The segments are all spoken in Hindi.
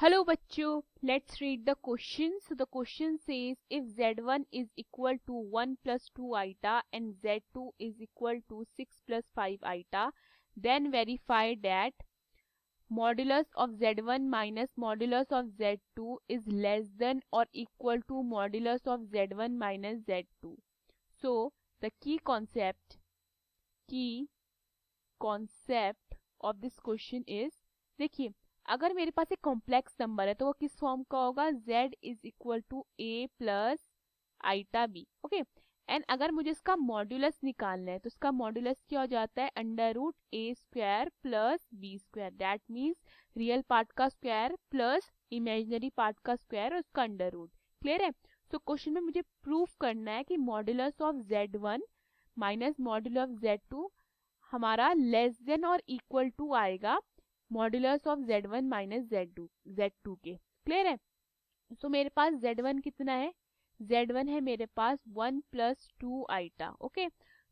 Hello bachcho, let's read the question. So the question says if z1 is equal to 1 plus 2 iota and z2 is equal to 6 plus 5 iota, then verify that modulus of z1 minus modulus of z2 is less than or equal to modulus of z1 minus z2. So the key concept of this question is, देखिए अगर मेरे पास एक कॉम्प्लेक्स नंबर है तो वो किस फॉर्म का होगा, z is equal to a plus iota b. Okay, and अगर मुझे इसका मॉड्यूलस निकालना है तो इसका मॉड्यूलस क्या हो जाता है, under root a square plus b square. That means real part का स्क्वायर प्लस इमेजिनरी पार्ट का स्क्वायर और उसका अंडर रूट. क्लियर है. सो क्वेश्चन में मुझे प्रूफ करना है कि modulus of z1 minus modulus of z2 हमारा लेस देन और इक्वल टू आएगा modulus of z1 minus z2 के. क्लियर है. सो मेरे पास z1 कितना है, z1 है मेरे पास 1 प्लस 2 आइटा. ओके,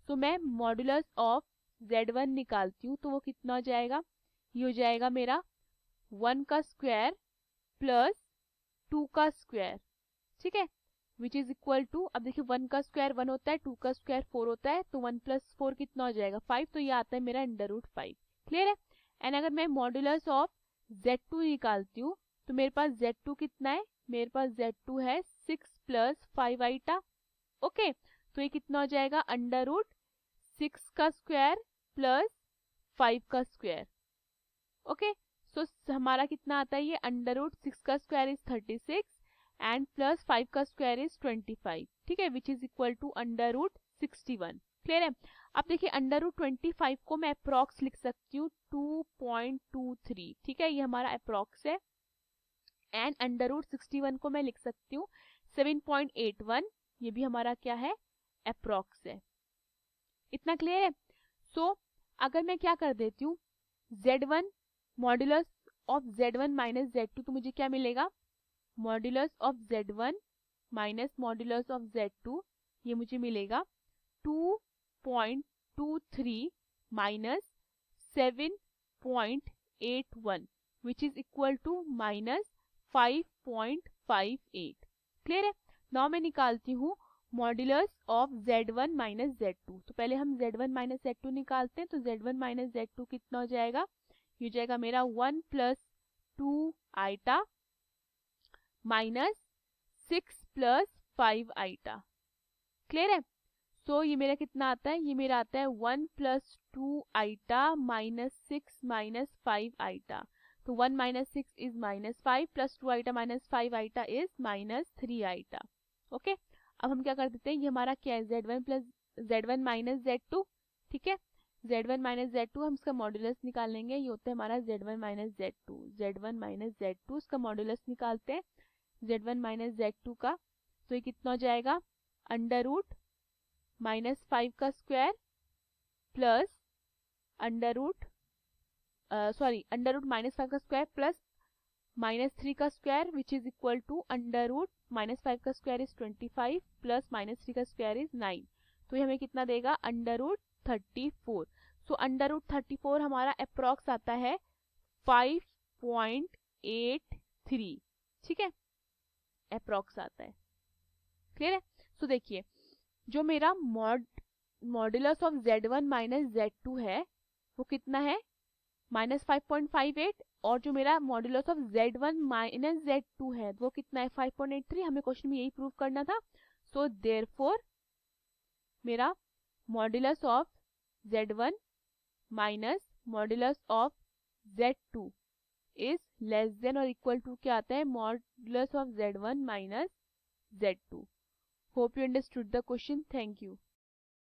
सो मैं मॉड्यूलस ऑफ z1 निकालती हूँ तो वो कितना हो जाएगा, ये हो जाएगा मेरा 1 का स्क्वायर प्लस 2 का स्क्वायर. ठीक है, विच इज इक्वल टू, अब देखिए 1 का स्क्वायर 1 होता है, 2 का स्क्वायर 4 होता है, तो 1 प्लस 4 कितना हो जाएगा 5, तो ये आता है मेरा अंडर रूट 5. क्लियर है. एंड अगर मैं मॉड्यूलस ऑफ z2 निकालती हूँ तो मेरे पास z2 कितना है, मेरे पास z2 है 6 प्लस 5 आइटा. ओके, तो ये कितना हो जाएगा अंडर रूट 6 का स्क्वायर प्लस 5 का स्क्वायर. ओके, सो हमारा कितना आता है, ये अंडर रूट 6 का स्क्वायर इज 36 एंड प्लस 5 का स्क्वायर इज 25. ठीक है, which is equal to under root 61. Clear है. अब देखिए अंडर रूट 25 को मैं अप्रॉक्स लिख सकती हूँ 2.23. ठीक है, ये हमारा अप्रॉक्स है. एंड अंडर रूट 61 को मैं लिख सकती हूँ 7.81. ये भी हमारा क्या है, अप्रॉक्स है. इतना क्लियर है. सो अगर मैं क्या कर देती हूँ, z1 modulus of z1 minus z2, तो मुझे क्या मिलेगा, modulus of z1 minus modulus of z2, ये मुझे मिलेगा 2.23 minus 7.81 which is equal to minus 5.58. Clear है. नाउ मैं निकालती हूँ modulus of z1 minus z2. तो पहले हम z1 माइनस z2 निकालते हैं, तो z1 माइनस z2 कितना हो जाएगा, ये हो जाएगा मेरा 1 plus 2 iota minus 6 plus 5 iota. Clear है. सो ये मेरा कितना आता है, ये मेरा आता है 1 plus 2 iota minus 6 minus 5 iota. तो 1 minus 6 is minus 5 plus 2 iota minus 5 iota is minus 3 iota. Okay, अब हम क्या कर देते हैं, ये हमारा क्या है, z1 plus z1 minus z2. ठीक है, z1 माइनस z2 हम इसका मॉड्यूलस निकालेंगे, ये होता है हमारा z1 minus z2. z1 minus z2 इसका मॉड्यूलस निकालते हैं z1 माइनस z2 का, तो ये कितना हो जाएगा अंडर रूट माइनस 5 का square plus under root under root minus 5 का स्क्वायर प्लस माइनस 3 का square which is equal to under root minus 5 का स्क्वायर इज 25 प्लस माइनस 3 का स्क्वायर इज 9. तो ये हमें कितना देगा under root 34. So under root 34 हमारा अप्रॉक्स आता है 5.83. ठीक है, अप्रॉक्स आता है. क्लियर है. सो देखिए जो मेरा modulus of z1 minus z2 है वो कितना है, माइनस 5.58, और जो मेरा modulus of z1 minus z2 है वो कितना है 5.83. हमें क्वेश्चन में यही प्रूव करना था. सो देयरफॉर मेरा modulus of z1 minus modulus of z2 is less than और इक्वल टू क्या आता है, modulus of z1 minus z2. Hope you understood the question. Thank you.